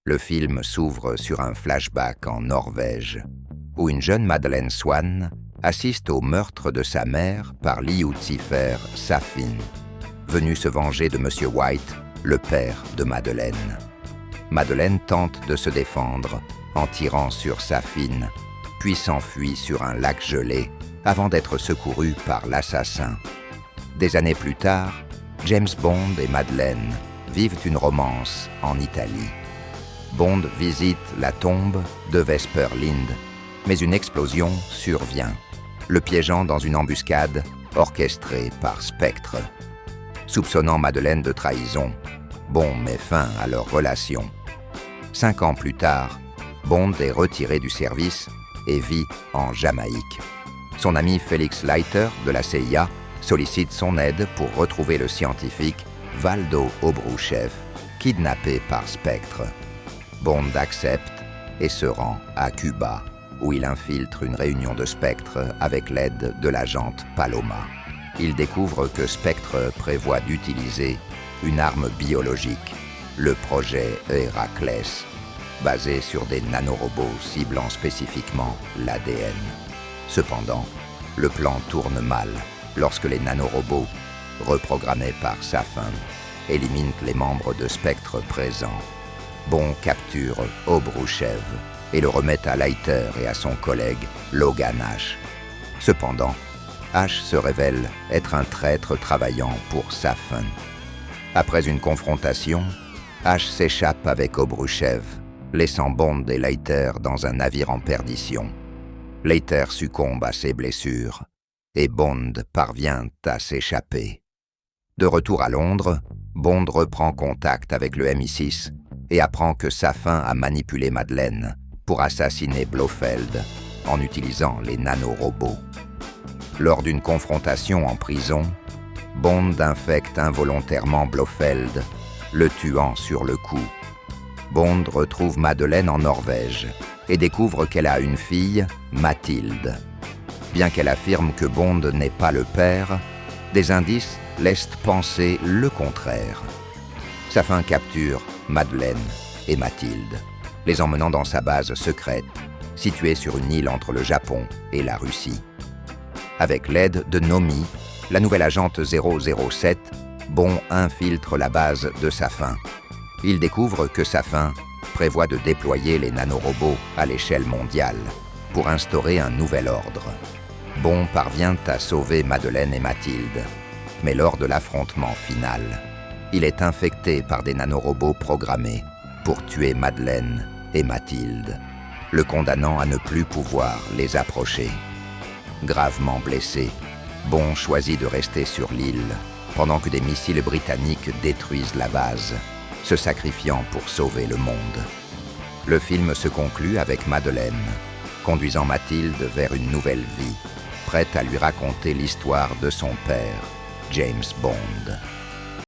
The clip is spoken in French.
Le film s'ouvre sur un flashback en Norvège, où une jeune Madeleine Swann assiste au meurtre de sa mère par Lucifer Safin, venu se venger de Monsieur White, le père de Madeleine. Madeleine tente de se défendre en tirant sur Safin, puis s'enfuit sur un lac gelé avant d'être secourue par l'assassin. Des années plus tard, James Bond et Madeleine vivent une romance en Italie. Bond visite la tombe de Vesper Lynd, mais une explosion survient, le piégeant dans une embuscade orchestrée par Spectre. Soupçonnant Madeleine de trahison, Bond met fin à leur relation. 5 ans plus tard, Bond est retiré du service et vit en Jamaïque. Son ami Felix Leiter de la CIA sollicite son aide pour retrouver le scientifique Waldo Obrouchev, kidnappé par Spectre. Bond accepte et se rend à Cuba, où il infiltre une réunion de Spectre avec l'aide de l'agente Paloma. Il découvre que Spectre prévoit d'utiliser une arme biologique, le projet Héraclès, basé sur des nanorobots ciblant spécifiquement l'ADN. Cependant, le plan tourne mal lorsque les nanorobots, reprogrammés par Safin, éliminent les membres de Spectre présents. Bond capture Obrouchev et le remet à Leiter et à son collègue Logan Ash. Cependant, Ash se révèle être un traître travaillant pour Safin. Après une confrontation, Ash s'échappe avec Obrouchev, laissant Bond et Leiter dans un navire en perdition. Leiter succombe à ses blessures et Bond parvient à s'échapper. De retour à Londres, Bond reprend contact avec le MI6 et apprend que Safin a manipulé Madeleine pour assassiner Blofeld en utilisant les nanorobots. Lors d'une confrontation en prison, Bond infecte involontairement Blofeld, le tuant sur le coup. Bond retrouve Madeleine en Norvège et découvre qu'elle a une fille, Mathilde. Bien qu'elle affirme que Bond n'est pas le père, des indices laissent penser le contraire. Safin capture Madeleine et Mathilde, les emmenant dans sa base secrète, située sur une île entre le Japon et la Russie. Avec l'aide de Nomi, la nouvelle agente 007, Bond infiltre la base de Safin. Il découvre que Safin prévoit de déployer les nanorobots à l'échelle mondiale pour instaurer un nouvel ordre. Bond parvient à sauver Madeleine et Mathilde, mais lors de l'affrontement final, il est infecté par des nanorobots programmés pour tuer Madeleine et Mathilde, le condamnant à ne plus pouvoir les approcher. Gravement blessé, Bond choisit de rester sur l'île pendant que des missiles britanniques détruisent la base, se sacrifiant pour sauver le monde. Le film se conclut avec Madeleine, conduisant Mathilde vers une nouvelle vie, prête à lui raconter l'histoire de son père, James Bond.